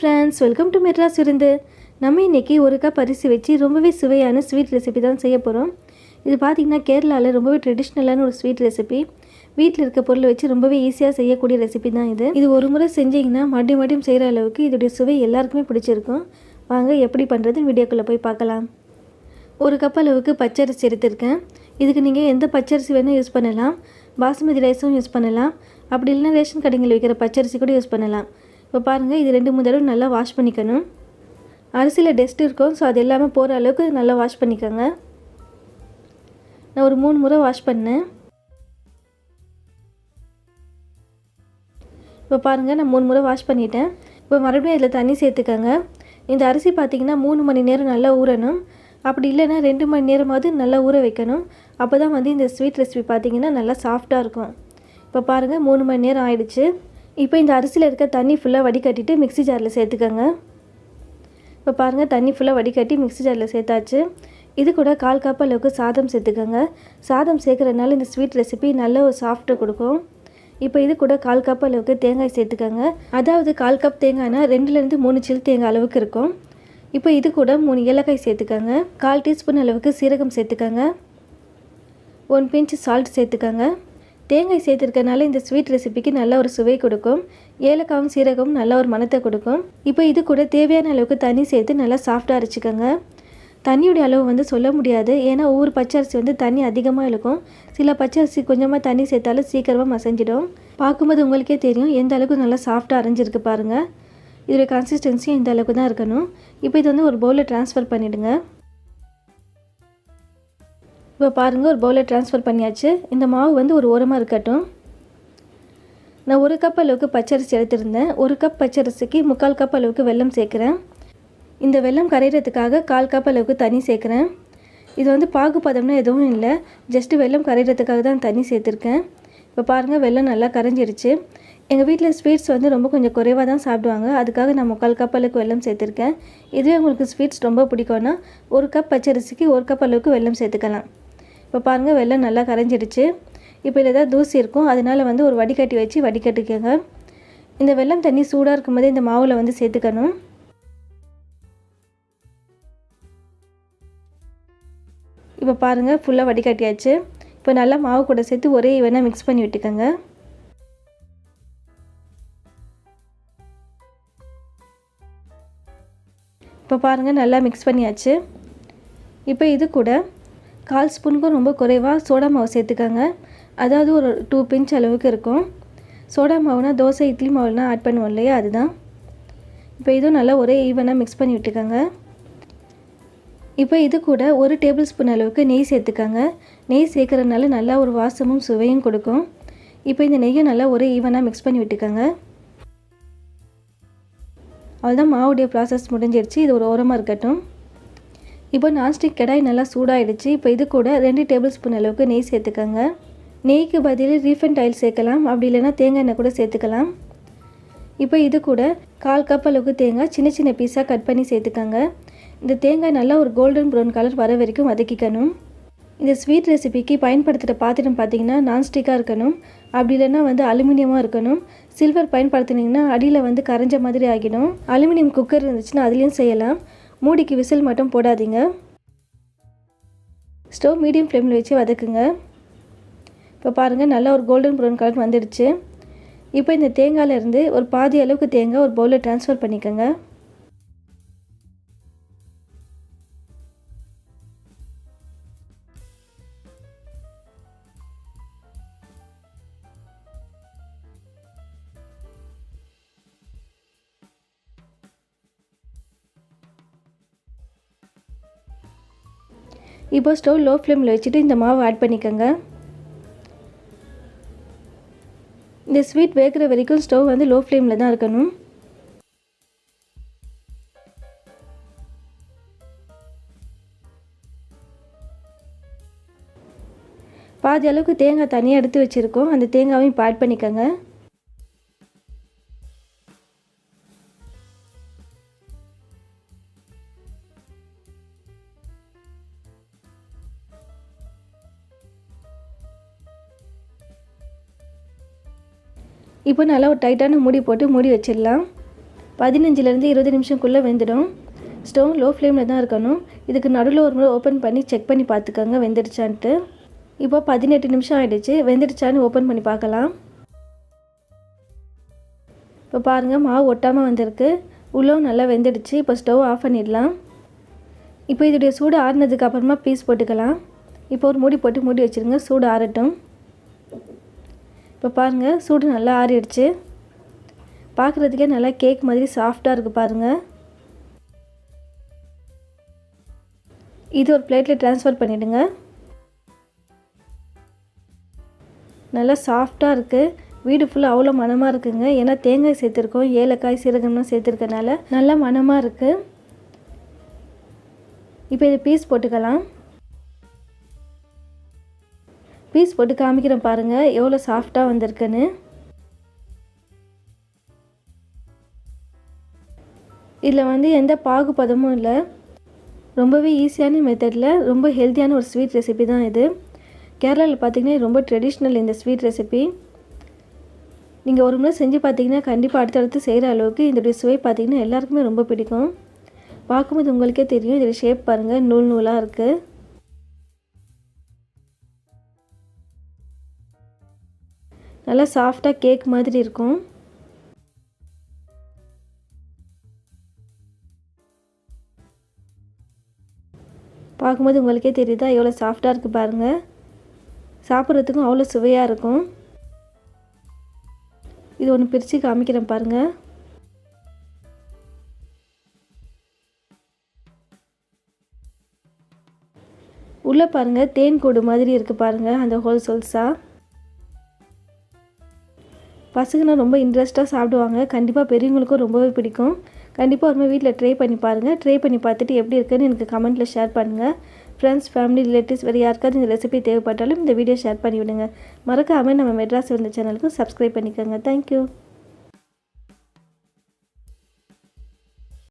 friends, welcome to Madras விருந்து. நம்ம இன்னைக்கு ஒரு கப் அரிசி வச்சு ரொம்பவே சுவையான ஸ்வீட் ரெசிபி தான் செய்ய போகிறோம். இது பார்த்திங்கன்னா கேரளாவில் ரொம்பவே ட்ரெடிஷ்னலான ஒரு ஸ்வீட் ரெசிபி. வீட்டில் இருக்க பொருளை வச்சு ரொம்பவே ஈஸியாக செய்யக்கூடிய ரெசிபி தான் இது. இது ஒரு முறை செஞ்சிங்கன்னா மறுபடியும் செய்கிற அளவுக்கு இதோடைய சுவை எல்லாருக்குமே பிடிச்சிருக்கும். வாங்க எப்படி பண்ணுறதுன்னு வீடியோக்குள்ளே போய் பார்க்கலாம். ஒரு கப் அளவுக்கு பச்சரிசி எடுத்திருக்கேன். இதுக்கு நீங்கள் எந்த பச்சரிசி வேணால் யூஸ் பண்ணலாம். பாசுமதி ரைஸும் யூஸ் பண்ணலாம். அப்படி இல்லைனா ரேஷன் கடைகளில் வைக்கிற பச்சரிசி கூட யூஸ் பண்ணலாம். இப்போ பாருங்கள், இது 2-3 தடவை நல்லா வாஷ் பண்ணிக்கணும். அரிசியில் டஸ்ட் இருக்கும், ஸோ அது எல்லாமே போகிற அளவுக்கு நல்லா வாஷ் பண்ணிக்கோங்க. நான் ஒரு 3 முறை வாஷ் பண்ணேன். இப்போ பாருங்கள், நான் 3 முறை வாஷ் பண்ணிட்டேன். இப்போ மறுபடியும் இதில் தண்ணி சேர்த்துக்கோங்க. இந்த அரிசி பார்த்திங்கன்னா 3 மணி நேரம் நல்லா ஊறணும். அப்படி இல்லைன்னா 2 மணி நேரமாவது நல்லா ஊற வைக்கணும். அப்போ தான் இந்த ஸ்வீட் ரெசிபி பார்த்திங்கன்னா நல்லா சாஃப்டாக இருக்கும். இப்போ பாருங்கள், 3 மணி நேரம் ஆயிடுச்சு. இப்போ இந்த அரிசியில் இருக்க தண்ணி ஃபுல்லாக வடிகட்டிட்டு மிக்ஸி ஜாரில் சேர்த்துக்கோங்க. இப்போ பாருங்கள், தண்ணி ஃபுல்லாக வடிகட்டி மிக்ஸி ஜாரில் சேர்த்தாச்சு. இது கூட 1/4 கப் அளவுக்கு சாதம் சேர்த்துக்கோங்க. சாதம் சேர்க்குறதுனால இந்த ஸ்வீட் ரெசிபி நல்ல ஒரு சாஃப்ட்டை கொடுக்கும். இப்போ இது கூட 1/4 கப் அளவுக்கு தேங்காய் சேர்த்துக்கோங்க. அதாவது 1/4 கப் தேங்காய்னா 2லேருந்து 3 சில் தேங்காய் அளவுக்கு இருக்கும். இப்போ இது கூட 3 ஏலக்காய் சேர்த்துக்கோங்க. 1/4 டீஸ்பூன் அளவுக்கு சீரகம் சேர்த்துக்கோங்க. 1 பிஞ்ச் சால்ட் சேர்த்துக்கோங்க. தேங்காய் சேர்த்துருக்கனால இந்த ஸ்வீட் ரெசிபிக்கு நல்ல ஒரு சுவை கொடுக்கும். ஏலக்காவும் சீரகமும் நல்ல ஒரு மணத்தை கொடுக்கும். இப்போ இது கூட தேவையான அளவுக்கு தண்ணி சேர்த்து நல்லா சாஃப்டாக அரைச்சிக்கோங்க. தண்ணியுடைய அளவு சொல்ல முடியாது. ஏன்னா ஒவ்வொரு பச்சரிசி தண்ணி அதிகமாக இருக்கும். சில பச்சரிசி கொஞ்சமாக தண்ணி சேர்த்தாலும் சீக்கிரமாக மசஞ்சிடும். பார்க்கும்போது உங்களுக்கே தெரியும் எந்த அளவுக்கு நல்லா சாஃப்டாக அரைஞ்சிருக்கு பாருங்கள். இதோடைய கன்சிஸ்டன்சி இந்த அளவுக்கு தான் இருக்கணும். இப்போ இது ஒரு பவுலில் ட்ரான்ஸ்ஃபர் பண்ணிவிடுங்க. இப்போ பாருங்கள், ஒரு பவுலில் ட்ரான்ஸ்ஃபர் பண்ணியாச்சு. இந்த மாவு ஒரு ஓரமாக இருக்கட்டும். நான் 1 கப் அளவுக்கு பச்சரிசி எடுத்திருந்தேன். 1 கப் பச்சரிசிக்கு 3/4 கப் அளவுக்கு வெல்லம் சேர்க்குறேன். இந்த வெல்லம் கரைகிறதுக்காக 1/4 கப் அளவுக்கு தண்ணி சேர்க்குறேன். இது பாகுபதம்னா எதுவும் இல்லை, ஜஸ்ட்டு வெல்லம் கரைகிறதுக்காக தான் தண்ணி சேர்த்துருக்கேன். இப்போ பாருங்கள், வெல்லம் நல்லா கரைஞ்சிடுச்சு. எங்கள் வீட்டில் ஸ்வீட்ஸ் ரொம்ப கொஞ்சம் குறைவாக தான் சாப்பிடுவாங்க. அதுக்காக நான் 3/4 கப் அளவுக்கு வெல்லம் சேர்த்துருக்கேன். இதுவே உங்களுக்கு ஸ்வீட்ஸ் ரொம்ப பிடிக்கும்னா 1 கப் பச்சரிசிக்கு 1 கப் அளவுக்கு வெல்லம் சேர்த்துக்கலாம். இப்போ பாருங்கள், வெல்லம் நல்லா கரைஞ்சிடுச்சு. இப்போ இதில் ஏதாவது தூசி இருக்கும், அதனால் ஒரு வடிகட்டி வச்சு வடிகட்டிக்கோங்க. இந்த வெல்லம் தண்ணி சூடாக இருக்கும்போதே இந்த மாவில் சேர்த்துக்கணும். இப்போ பாருங்கள், ஃபுல்லாக வடிகட்டியாச்சு. இப்போ நல்லா மாவு கூட சேர்த்து ஒரே ஈவனாக மிக்ஸ் பண்ணி விட்டுக்கோங்க. இப்போ பாருங்கள், நல்லா மிக்ஸ் பண்ணியாச்சு. இப்போ இது கூட 1/4 ஸ்பூனுக்கும் ரொம்ப குறைவாக சோடா மாவு சேர்த்துக்கோங்க. அதாவது ஒரு 2 பிஞ்ச் அளவுக்கு இருக்கும். சோடா மாவுனா தோசை இட்லி மாவுலாம் ஆட் பண்ணுவோம் இல்லையா, அதுதான். இப்போ இதுவும் நல்லா ஒரே ஈவனாக மிக்ஸ் பண்ணி விட்டுக்கோங்க. இப்போ இது கூட 1 டேபிள் ஸ்பூன் அளவுக்கு நெய் சேர்த்துக்கோங்க. நெய் சேர்க்குறதுனால நல்லா ஒரு வாசமும் சுவையும் கொடுக்கும். இப்போ இந்த நெய்யை நல்லா ஒரே ஈவனாக மிக்ஸ் பண்ணி விட்டுக்கோங்க. அவ்வளோதான், மாவுடைய ப்ராசஸ் முடிஞ்சிடுச்சு. இது ஒரு ஓரமாக இருக்கட்டும். இப்போ நான்ஸ்டிக் கடாய் நல்லா சூடாகிடுச்சு. இப்போ இது கூட 2 டேபிள் ஸ்பூன் அளவுக்கு நெய் சேர்த்துக்கோங்க. நெய்க்கு பதில் ரீஃபைண்ட் ஆயில் சேர்க்கலாம். அப்படி இல்லைனா தேங்காய் எண்ணெய் கூட சேர்த்துக்கலாம். இப்போ இது கூட 1/4 கப் அளவுக்கு தேங்காய் சின்ன சின்ன பீஸாக கட் பண்ணி சேர்த்துக்கோங்க. இந்த தேங்காய் நல்லா ஒரு கோல்டன் ப்ரௌன் கலர் வர வரைக்கும் வதக்கிக்கணும். இந்த ஸ்வீட் ரெசிபிக்கு பயன்படுத்துகிற பாத்திரம் பார்த்திங்கன்னா நான்ஸ்டிக்காக இருக்கணும். அப்படி இல்லைனா அலுமினியமாக இருக்கணும். சில்வர் பயன்படுத்தினீங்கன்னா அடியில் கரைஞ்ச மாதிரி ஆகிடும். அலுமினியம் குக்கர் இருந்துச்சுன்னா அதுலேயும் செய்யலாம். மூடிக்கு விசில் மட்டும் போடாதீங்க. ஸ்டவ் மீடியம் ஃப்ளேமில் வச்சு வதக்குங்க. இப்போ பாருங்கள், நல்லா ஒரு கோல்டன் ப்ரௌன் கலர் வந்துடுச்சு. இப்போ இந்த தேங்காயிலேருந்து ஒரு பாதி அளவுக்கு தேங்காய் ஒரு பவுலில் ட்ரான்ஸ்ஃபர் பண்ணிக்கோங்க. இப்போ ஸ்டவ் லோ ஃப்ளேமில் வச்சுட்டு இந்த மாவு ஆட் பண்ணிக்கோங்க. இந்த ஸ்வீட் வேகிற வரைக்கும் ஸ்டவ் லோ ஃப்ளேமில் தான் இருக்கணும். பாதி அளவுக்கு தேங்காய் தனியாக எடுத்து வச்சுருக்கோம். அந்த தேங்காவையும் இப்போ ஆட் பண்ணிக்கோங்க. இப்போ நல்லா ஒரு டைட்டான மூடி போட்டு மூடி வச்சிடலாம். 15லேருந்து 20 நிமிஷம்குள்ளே வெந்துடும். ஸ்டவ் லோ ஃப்ளேமில் தான் இருக்கணும். இதுக்கு நடுவில் ஒரு முறை ஓப்பன் பண்ணி செக் பண்ணி பார்த்துக்கோங்க வெந்துடுச்சான்ட்டு. இப்போ 18 நிமிஷம் ஆகிடுச்சு. வெந்துடுச்சான்னு ஓப்பன் பண்ணி பார்க்கலாம். இப்போ பாருங்கள், மாவு ஒட்டாமல் வந்திருக்கு. உள்ளவும் நல்லா வெந்துடுச்சு. இப்போ ஸ்டவ் ஆஃப் பண்ணிடலாம். இப்போ இதோடைய சூடு ஆறுனதுக்கு அப்புறமா பீஸ் போட்டுக்கலாம். இப்போ ஒரு மூடி போட்டு மூடி வச்சுருங்க, சூடு ஆறட்டும். இப்போ பாருங்கள், சூடு நல்லா ஆறிடுச்சு. பார்க்குறதுக்கே நல்லா கேக் மாதிரி சாஃப்டாக இருக்குது பாருங்கள். இது ஒரு பிளேட்டில் ட்ரான்ஸ்ஃபர் பண்ணிவிடுங்க. நல்லா சாஃப்டாக இருக்குது. வீடு ஃபுல்லாக அவ்வளோ மணமாக இருக்குங்க. ஏன்னா தேங்காய் சேர்த்துருக்கோம், ஏலக்காய் சீரகம்லாம் சேர்த்துருக்கனால நல்லா மணமாக இருக்குது. இப்போ இது பீஸ் போட்டுக்கலாம். பீஸ் போட்டு காமிக்கிறேன் பாருங்கள் எவ்வளோ சாஃப்டாக வந்திருக்குன்னு. இதில் எந்த பாகுபதமும் இல்லை. ரொம்பவே ஈஸியான மெத்தடில் ரொம்ப ஹெல்த்தியான ஒரு ஸ்வீட் ரெசிபி தான் இது. கேரளாவில் பார்த்திங்கன்னா ரொம்ப ட்ரெடிஷ்னல் இந்த ஸ்வீட் ரெசிபி. நீங்கள் ஒரு முறை செஞ்சு பார்த்தீங்கன்னா கண்டிப்பாக அடுத்தடுத்து செய்கிற அளவுக்கு இதோடைய சுவை பார்த்திங்கன்னா எல்லாருக்குமே ரொம்ப பிடிக்கும். பார்க்கும்போது உங்களுக்கே தெரியும். இதோட ஷேப் பாருங்கள், நூல் நூலாக இருக்குது. நல்லா சாஃப்டாக கேக் மாதிரி இருக்கும். பார்க்கும்போது உங்களுக்கே தெரியுதா எவ்வளோ சாஃப்டாக இருக்குது பாருங்கள். சாப்பிட்றதுக்கும் அவ்வளோ சுவையாக இருக்கும். இது ஒன்று பிரித்து காமிக்கிறேன் பாருங்கள். உள்ளே பாருங்கள், தேன் கூடு மாதிரி இருக்குது பாருங்கள், அந்த ஹோல்ஸாக. பசங்கன்னா ரொம்ப இன்ட்ரெஸ்ட்டாக சாப்பிடுவாங்க. கண்டிப்பாக பெரியவங்களுக்கும் ரொம்பவே பிடிக்கும். கண்டிப்பாக ஒரு மாதிரி வீட்டில் ட்ரை பண்ணி பாருங்கள். ட்ரை பண்ணி பார்த்துட்டு எப்படி இருக்குன்னு எனக்கு கமெண்ட்டில் ஷேர் பண்ணுங்கள். ஃப்ரெண்ட்ஸ், ஃபேமிலி, ரிலேட்டிவ்ஸ் வேறு யாருக்காவது இந்த ரெசிபி தேவைப்பட்டாலும் இந்த வீடியோ ஷேர் பண்ணி விடுங்க. மறக்காமல் நம்ம மெட்ராஸ் வந்த சேனலுக்கும் சப்ஸ்கிரைப் பண்ணிக்கோங்க. தேங்க்யூ.